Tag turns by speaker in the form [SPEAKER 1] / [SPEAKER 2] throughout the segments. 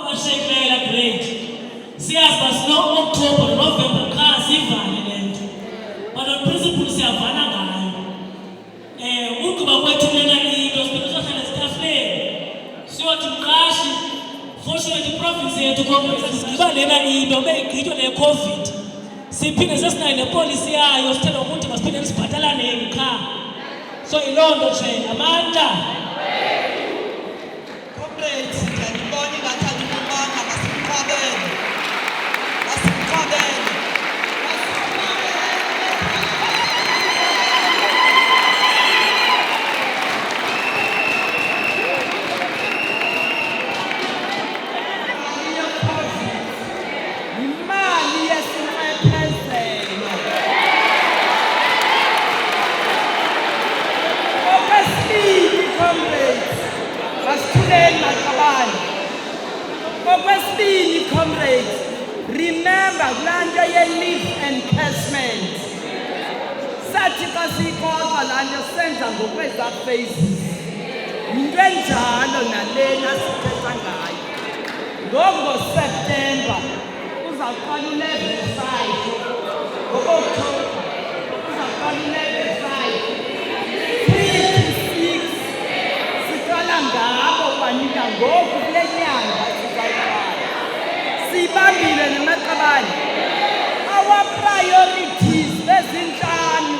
[SPEAKER 1] Mashekela great. Siyazi sino October November kha sivale lento. But on principle siyavana ngayo. Ukuba kwethu lena into sizohlala sitafuleni. Siyothi mqashi fortunately province yethu ngoba lena into beyigqitshwe le COVID. Siphinde sesinayo nepolicy yayo sithela ukuthi masiphinde sibhatalane ekhaya. So ilonto nje amandla.
[SPEAKER 2] Comrades, ndiyabona ingathanda ukubanga masimqabele. Masimqabele. Imali yesinxephezelo. Okwesibili, comrades, masithuleni maqabane. Okwesibili, comrades, remember kulaa nto ye-leave encashment. Sathi xa siyixoxa laa nto senza ngokwezaa phases. Yinto enjalo nalena sithetha ngayo. Ngoku ngoSeptemba uzawuqala u-level 5. Ngo-October uzawuqala u-level 5. 3 to 6 siqala ngabo kwanika ngoku kule nyanga sizawuqala. Siyibambile nemaqabane. Our priorities bezinhlanu.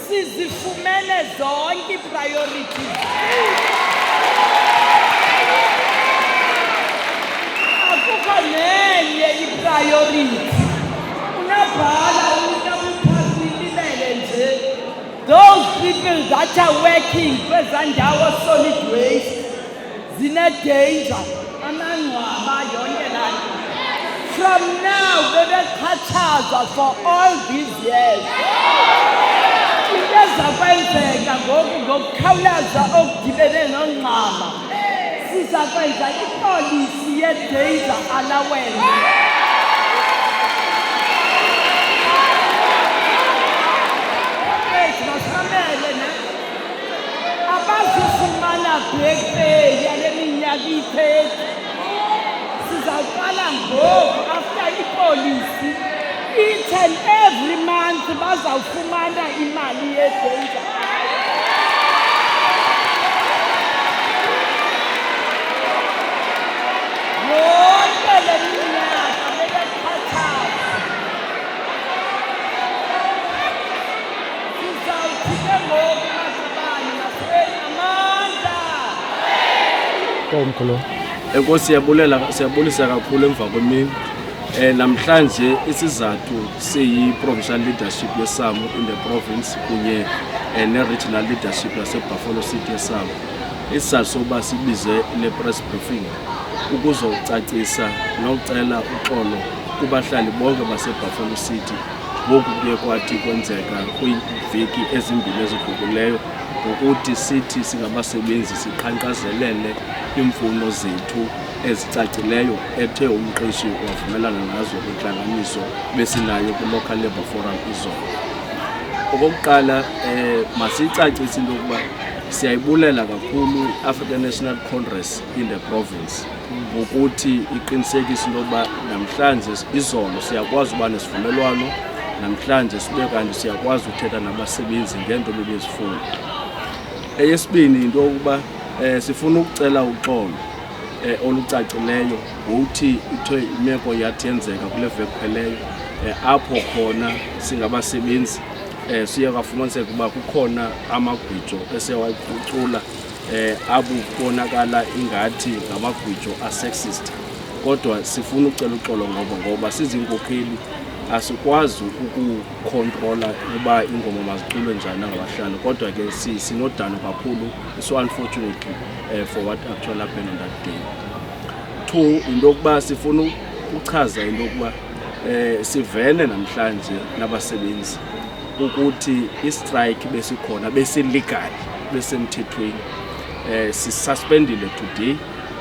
[SPEAKER 2] Sizifumene zonke ii-priorities. Akukho nenye i-priority. Unabhala unikabuphasilibele nje. Those people that are working kwezaa ndawo solid waste zine-danger. Amangcwaba yonke laa nto. From now bebeqhatshazwa for all these years. Into ezakwenzeka ngoku ngokukhawuleza okudibene nongxama. Siza kwenza ipolisi ye-danger allowance. Masamele ne abazifumana break pay yale minyaka i-30. Sizawuqala ngoku after ipolisi each and every month bazawufumana imali ye-danger. Yonke le minyaka bebeqhatshazwa. Sizawuthi ke ngoku maqabane masibeni amandla.
[SPEAKER 3] Komkhulu.
[SPEAKER 4] Enkosi siyabulisa kakhulu emva kwemini. Namhlanje isizathu siyi-provincial leadership yeSAMU in the province kunye ne-regional leadership yaseBuffalo City yeSAMU. Isizathu sokuba sibize le-press briefing ukuzocacisa nokucela uxolo kubahlali bonke baseBuffalo City ngoku kuye kwathi kwenzeka kwiiveki ezimbini ezidlulileyo ngokuthi sithi singabasebenzi siqhankqazelele imfuno zethu ezicacileyo ethe umqeshi wavumelana nazo kwintlanganiso besinayo kwi-Local Labour Forum izolo. Okokuqala masiyicacise into yokuba siyayibulela kakhulu i-African National Congress in the province ngokuthi iqinisekise into yokuba namhlanje izolo siyakwazi uba nesivumelwano, namhlanje sibe kanti siyakwazi uthetha nabasebenzi ngento bebezifuna. Eyesibini into yokuba sifuna ukucela uxolo olucacileyo ngokuthi ithe imeko yathi yenzeka kule veki pheleyo apho khona singabasebenzi siye kwafumaniseka ukuba kukhona amagwijo esewayiphucula abubonakala ingathi ngamagwijo asexist. Kodwa sifuna ukucela uxolo ngoba sizinkokheli asikwazi ukukontrola uba ingoma maziculwe njani ngabahlali, kodwa ke sinodano kakhulu. So unfortunately for what actually happened on that day. 2 into yokuba sifuna ukuchaza into yokuba sivene namhlanje nabasebenzi ukuthi i-strike besikhona besilegal besemthethweni. Sisuspendile today,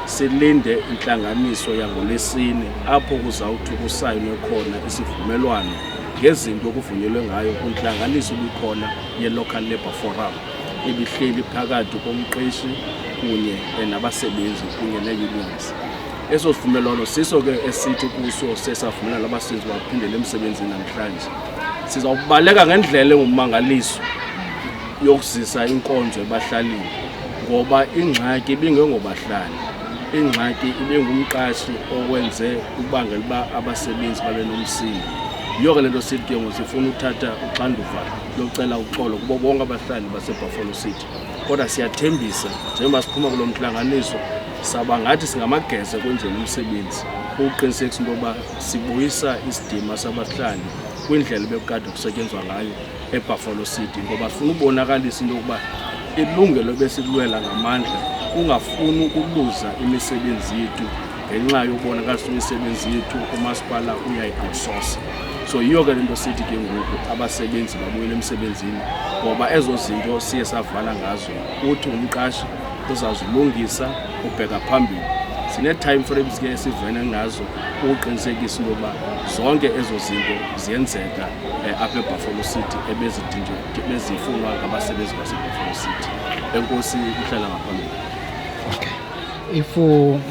[SPEAKER 4] silinde intlanganiso yangoLwesine apho kuzawuthi kusayinwe khona isivumelwano ngezinto okuvunyelwe ngayo kwintlanganiso ebikhona ye-Local Labour Forum ebihleli phakathi komqeshi kunye nabasebenzi kunye nee-unions. eso sivumelwano siso ke esithi kuso sesavumelana abasebenzi baphindele emsebenzini namhlanje. Sizawubaleka ngendlela engumangaliso yokuzisa inkonzo ebahlalini ngoba ingxaki ibingengobahlali, ingxaki ibingumqashi owenze ubangela uba abasebenzi babe nomsindo. Yiyo ke le nto sithi ke ngoku sifuna uthatha uxanduva locela uxolo kubo bonke abahlali baseBuffalo City. Kodwa siyathembisa njengoba siphuma kulo mhlanganiso saba ngathi singamageza kwenzela umsebenzi ukuqinisekisa into yoba sibuyisa isidima sabahlali kwindlela bekade kusetyenzwa ngayo eBuffalo City ngoba sifuna ubonakalisa into yokuba ilungelo besilwela ngamandla ungafuni ukuluza imisebenzi yethu ngenxa yokubonakalisa imisebenzi yethu umasipala uyayi-outsource. So yiyo ke le nto sithi ke ngoku abasebenzi babuyele emsebenzini ngoba ezo zinto siye savala ngazo uthi umqashi uzazilungisa ubheka phambili. Sine-time frames ke esivene ngazo ukuqinisekisa into yoba zonke ezo zinto ziyenzeka apha eBuffalo City ebezifunwa ngabasebenzi baseBuffalo City. Enkosi ihlala ngaphambili.
[SPEAKER 3] Okay. If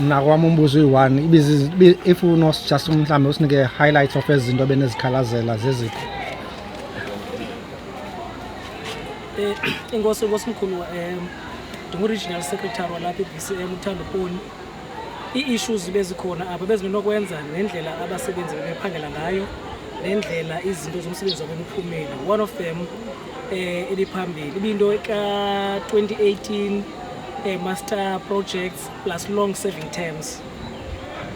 [SPEAKER 3] mnakwami umbuzo uyi-1 if just mhlambe usinike highlights of ezinto benezikhalazela zeziphi.
[SPEAKER 2] Inkosi mkhulu ngingu-regional secretary walapha eBCM uThandoponi. I-issues bezikhona apha bezinokwenza nendlela abasebenzi bephangela ngayo nendlela izinto zomsebenzi wabemiphumela. One of them eliphambili ibinto ka-2018 master projects plus long serving terms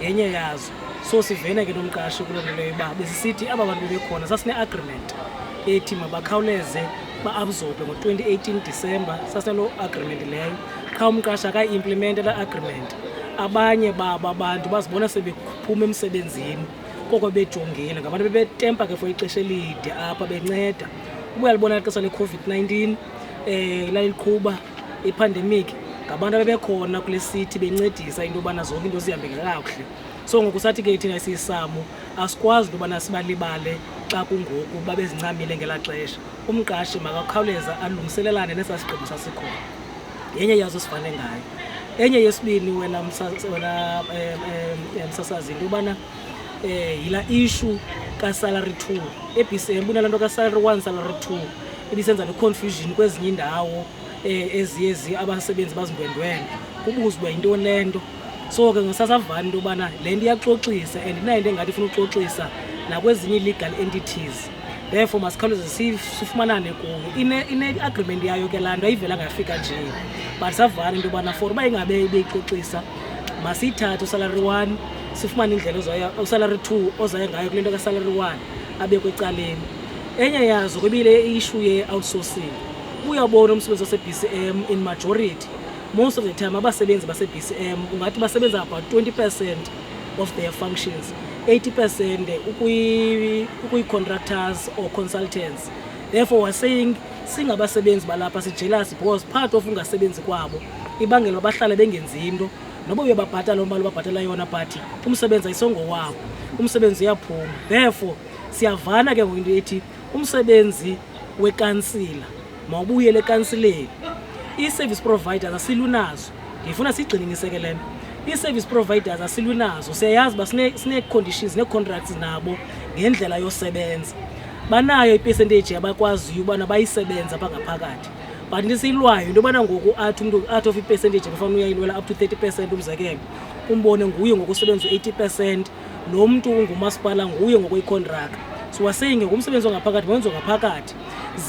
[SPEAKER 2] yenye yazo. So sivena ke nomqashi kulo nto leyo uba besisithi aba bantu bebekhona sasine-agreement ethi mabakhawuleze ba-absorbe ngo-2018 December. Sasinalo agreement leyo qha umqashi akayi-implemente la agreement. Abanye baba abantu bazibona sebephuma emsebenzini koko bejongile ngabantu bebetempa ke for ixesha elide apha benceda. Ubuya libona ixesha le-COVID-19 laliqhuba ipandemic ngabantu abebekhona kule city bencedisa into yobana zonke into zihambe kakuhle. So ngoku sathi ke thina siyisamu asikwazi into yobana sibalibale xa kungoku babezincamile ngelaa xesha. Umqashi makakhawuleza alungiselelane nesaa sigqibo sasikhona. Yenye yazo sifane ngayo. Enye yesibini wena msasazi into yobana yila issue ka-salary 2 eBCM kunala nto ka-salary 1 salary 2 ibisenza ne-confusion kwezinye indawo eziye abasebenzi bazindwendwele kubuzwa uba yintoni le nto. So ke ngisasavana into yobana le nto iyaxoxisa and inayo into engathi ifuna uxoxisa nakwezinye ii-legal entities. Therefore masikhawuleze sifumanane kuyo. Ine-agreement yayo ke laa nto ayivelanga yafika nje but savana into yobana for uba ingabe ibeyixoxisa masiyithathe usalary 1 sifumane indlela usalary 2 ozayo ngayo kule nto kasalary 1 abekwe ecaleni. Enye yazo kwibile i-issue ye-outsourcing. Uyabona umsebenzi wase-BCM in majority most of the time abasebenzi base-BCM ungathi basebenza about 20% of their functions, 80% ukuyi-contractors or consultants. Therefore we're saying singabasebenzi balapha sijealous because part of ungasebenzi kwabo ibangela bahlale bengenzi into noba uyababhatala umbali babhatala yona but umsebenzi ayisongowabo, umsebenzi uyaphuma. Therefore siyavana ke ngoku into ethi umsebenzi wekansila mawubuyele ekansileni. I-service providers asilunazo, ndifuna sigxininiseke le nto. I-service providers asilunazo, siyayazi uba sine-conditions nee-contracts nabo ngendlela yosebenza. Banayo i-percentage yabakwaziyo ubana bayisebenza apha ngaphakathi but ndisiyilwayo into yobana ngoku athi umntu out of i-percentage befana uyayilwela up to 30% umzekelo umbone nguye ngokusebenza 80%, lo mntu ungumasipala nguye ngokweyicontract. So waseyinge ngumsebenzi wangaphakathi wenziwa ngaphakathi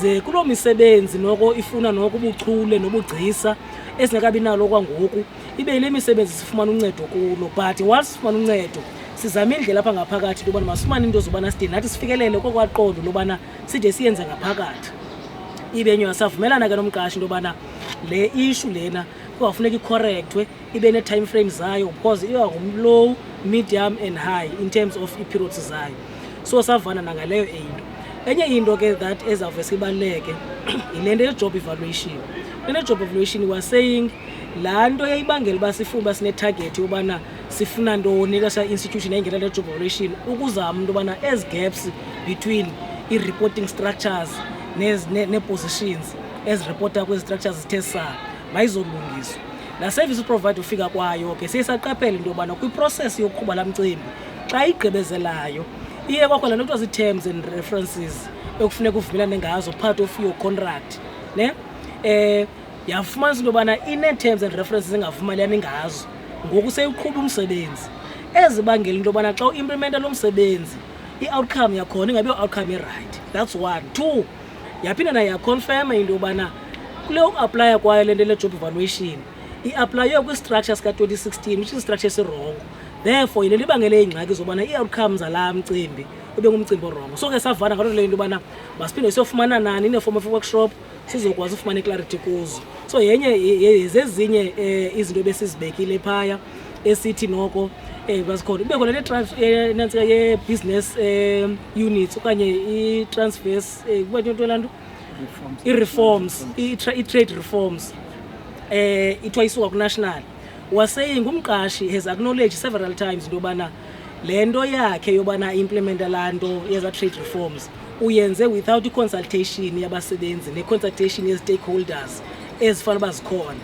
[SPEAKER 2] ze kuloo misebenzi noko ifuna noko ubuchule nobugcisa esingekabi nalo kwangoku ibe yile misebenzi sifumana uncedo kulo. But whilst sifumana uncedo sizama indlela apha ngaphakathi into yobana masifumane into zobana side nathi sifikelele kokwaqondo lobana side siyenze ngaphakathi. Ibe nyo savumelana ke nomqashi into yobana le issue lena kuyafuneka icorrectwe ibe ne-time frame zayo because iba ngumlow, medium and high in terms of i-periods zayo. So savana nangaleyo into. Enye into ke that ezawuve sibaluleke yile nto ye-job evaluation. Le job evaluation was saying laa nto yayibangela uba sifuna uba sine-target yobana sifuna ntoni kasha institution yayingena le job evaluation ukuzama into yobana ezi gaps between i-reporting structures nee-positions eziripota kwezi structures zithe saa mayizolungiswa. la service provider ufika kwayo ke siyisaqaphela into yobana kwiprocess yokuqhuba laa mcimbi xa igqibezelayo iye kwakho le nto kuthiwa zii-terms and references ekufuneka uvumelane ngazo part of your contract ne yafumanisa into yobana ine-terms and references engavumelani ngazo ngoku seyiqhuba umsebenzi ezibangela into yobana xa uimplimenta lo msebenzi i-outcome yakhona ingabi yo-outcome i-right. That's one. Two, yaphinda nayo yaconfirma into yobana kule uaplya kwayo le nto le-job evaluation i-aplaywe kwi-structure sika-2016 which is structure esirongo, therefore yile libangele iingxaki zobana ii-outcomes zalaa mcimbi ube ngumcimbi orongo. So ke savana ngaloo nto le into yobana masiphinde siyofumana nani ine-form of workshop sizokwazi ufumana i-clarity kuzo. So yenye zezinye izinto besizibekile phaya esithi noko basikhona ube khona nenantsika ye-business units okanye i-transfers kubanto lanto i-reforms i-trade reforms ithiwa isuka ku-national waseying umqashi has acknowledged several times into yobana le nto yakhe yobana implementa laa nto yeza trade reforms uyenze without i-consultation yabasebenzi ne-consultation ye-stakeholders ezifana uba zikhona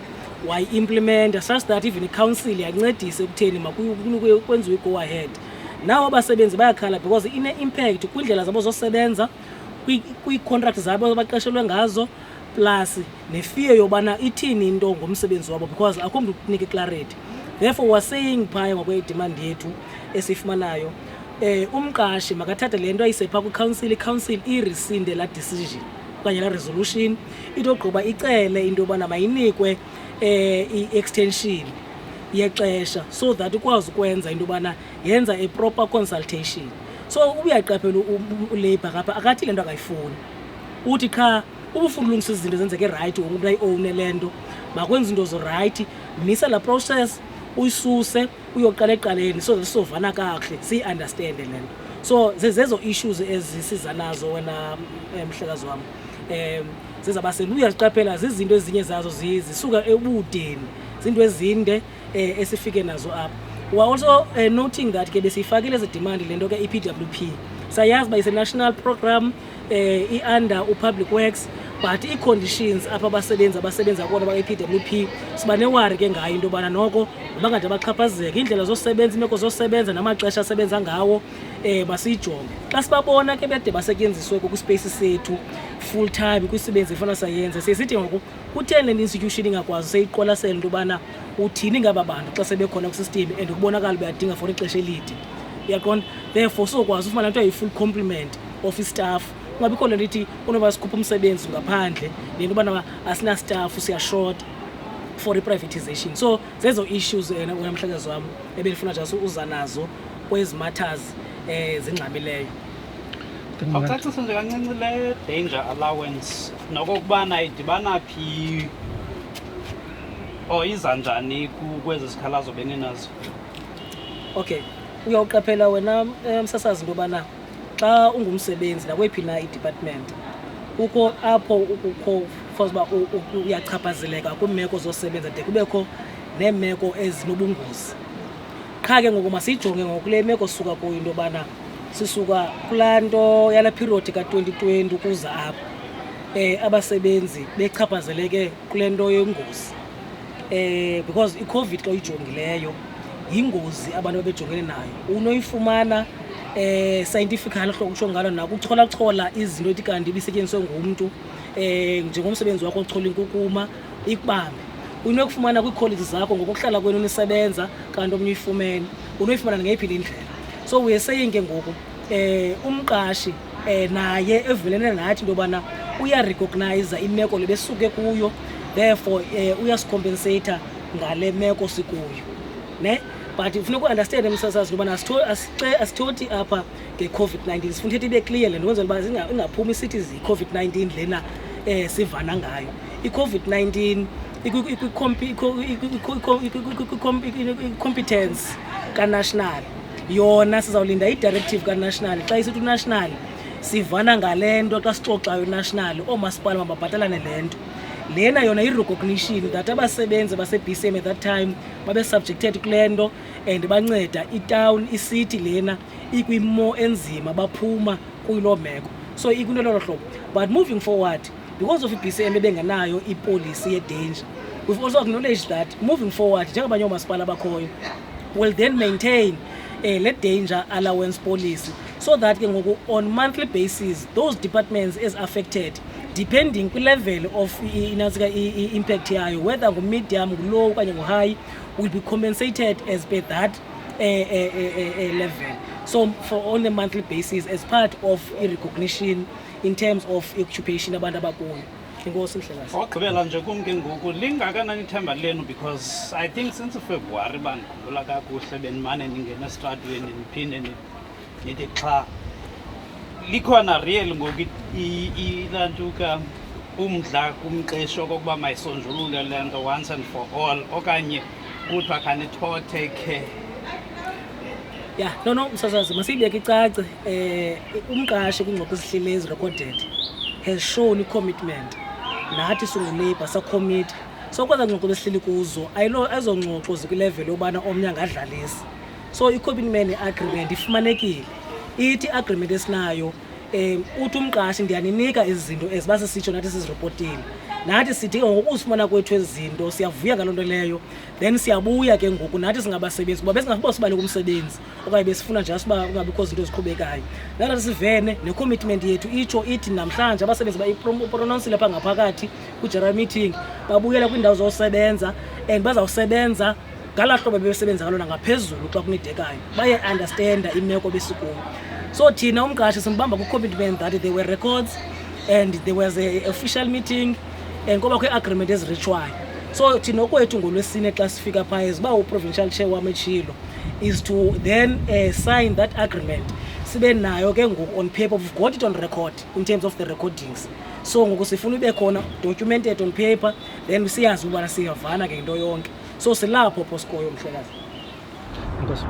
[SPEAKER 2] wayi-implementa such that even i-council yancedisa ekutheni kwenziwe i-go ahead. Nawo abasebenzi bayakhala because ine-impact kwindlela zabo zosebenza kwii-contract zabo abaqeshelwe ngazo plus ne-fear yobana ithini into ngomsebenzi wabo because akho mntu ukunika i-clarity. Therefore waseying phaya ngokwedemand yethu esifumanayo umqashi makathathe le nto ayisepha kwi-council, i-council irisinde la decision okanye la resolution itogqiba icele into yobana mayinikwe i-extension yexesha so that ikwazi ukwenza into yobana yenza a proper consultation. So ubuyaqaphela uLabour kapha akathi le nto akayifuni, uthi qha ubufuna ulungisa izinto zenzeke right umuntu ayi-owne le nto makwenza into zo-right, misa la process uyisuse uyoqala eqaleni so that sizovana kakuhle siyi-understande le nto. So zezo issues ezisiza nazo wena mhlekazi wam zezabasebenzi uyaziqaphela zizinto ezinye zazo zisuka ebudeni zinto ezinde esifike nazo apha. We are also noting that ke besiyifakile ezi demand le nto ke i-PWP sayazi uba ise-national program i-under upublic works but ii-conditions apha abasebenza kona ba-PWP siba newari ke ngayo into yobana noko bangade baxhaphazeka iindlela zosebenza iimeko zosebenza namaxesha asebenza ngawo basiyijonge. Xa sibabona ke bede basetyenziswe kwispace sethu full time kwisibenzi efana sayenze sisithi ngoku kutheni le institution ingakwazi seyiqwalasela into yobana uthini ngaba bantu xa sebekhona kwisystem and ukubonakala beyadinga for ixesha elide, uyaqonda. Therefore sizokwazi ufumana into yi-full complement of istaff, ungabikho le nto ithi unoba sikhupha umsebenzi ngaphandle le nto yobana asina-staff siyashort for i-privatization. So zezo issues wena mhlekazi wam ebendifuna just uza nazo kwezi matters zingxamileyo.
[SPEAKER 5] Awucacise nje kancinci le danger allowance nokokubana idibana phi iza njani kwezi zikhalazo beninazo?
[SPEAKER 2] Okay, uyawuqaphela wena msasazi into yobana xa ungumsebenzi nakweyiphi na i-department kukho apho ukukho for uba uyachaphazeleka kwiimeko zosebenza de kubekho neemeko ezinobungozi. Qha ke ngoku masiyijonge ngokule meko sisuka kuyo into yobana sisuka kulaa nto yala period ka-2020 ukuza apha abasebenzi bechaphazeleke kule nto yengozi because i-COVID xa uyijongileyo yingozi abantu babejongene nayo unoyifumana scientifically hlobo kutsho ngalo nakuchola izinto ethi kanti ibisetyenziswe ngumntu njengomsebenzi wakho ochola inkukuma ikubambe. Unokufumana kwii-colleagues zakho ngokuhlala kwenu nisebenza kanti omnye uyifumene unoyifumana ngeyiphi indlela. So we are saying ke ngoku umqashi naye evumelene nathi into yobana uyarecognize imeko le besuke kuyo, therefore uyasicompensata ngale meko sikuyo ne. But funeka uunderstand emsasazi into yobana asithothi apha nge-COVID-19 sifuna uthetha ibe clear le nto kwenzela uba ingaphumi isithi i-COVID-19 lena sivana ngayo. I-COVID-19 i-competence ka-national yona sizawulinda i-directive ka-national. Xa isithi u-national sivana ngale nto xa sixoxayo national oomasipala mababhatalane le nto lena yona i-recognition that abasebenzi base-BCM at that time babe-subjected kule nto and banceda itown isiti lena ikwimo enzima baphuma kuyiloo meko. So ikwinto lolo hlobo, but moving forward because of i-BCM ebengenayo ipolicy ye-danger we've also acknowledged that moving forward, njengabanye oomasipala abakhoyo, will then maintain le danger allowance policy, so that ke ngoku on monthly basis those departments is affected depending level of impact yayo, whether medium, low okanye high, will be compensated as per that level. So for on a monthly basis as part of recognition in terms of occupation abantu abakuyo. Inkosi Mhlekazi.
[SPEAKER 5] Ogqibela nje kum ke ngoku lingakanani ithemba lenu, because I think since February bandikhumbula kakuhle benimane ningena estratweni niphinde nithi xa likhona real ngoku ilantuka umdla kumqeshi okokuba mayisonjulule le nto once and for all, okanye kuthiwa khanithothe khe.
[SPEAKER 2] Yeah, no, msasazi masiyibeke icace. Umqashi kwingxoxo esihleli recorded has shown i-commitment. Nathi singulabor sa-commit. So kwenza ngxoxo esihleli kuzo, ayizo ngxoxo zikwilevel yobana omnye angadlalisi. So i-commitment agreement ifumanekile. Ithi agreement esinayo, uthi umqashi ndiyaninika izinto ezibasisitsho nathi sizirepotile. Nathi sithi ngokusifumana kwethu ezinto siyavuya ngaloo nto leyo, then siyabuya ke ngoku nathi singabasebenzi kuba besingafuna sibane kumsebenzi okanye besifuna nje asiba kungabikho izinto eziqhubekayo. Nathi sivene ne-commitment yethu itsho ithi namhlanje abasebenzi bayipronounce lapha ngaphakathi ku-general meeting babuyela kwiindawo zosebenza and bazawusebenza ngala hlobo bebesebenza ngalo nangaphezulu xa kunidekayo, baye understanda imeko besikuyo. So thina umqashi simbamba ku-commitment that there were records and there was a official meeting and kuba kwe-agreement ezirechwayo. So thina okwethu ngolwesine xa sifika phaya ziba u-provincial chair wametshilo is to then sign that agreement. Sibe nayo ke ngoku on paper, we've got it on record in terms of the recordings. So ngoku sifuna ibe khona documented on paper, then siyazi ubana siyavana ke into yonke. So silapho poskoyo Mhlekazi.
[SPEAKER 3] Inkosi.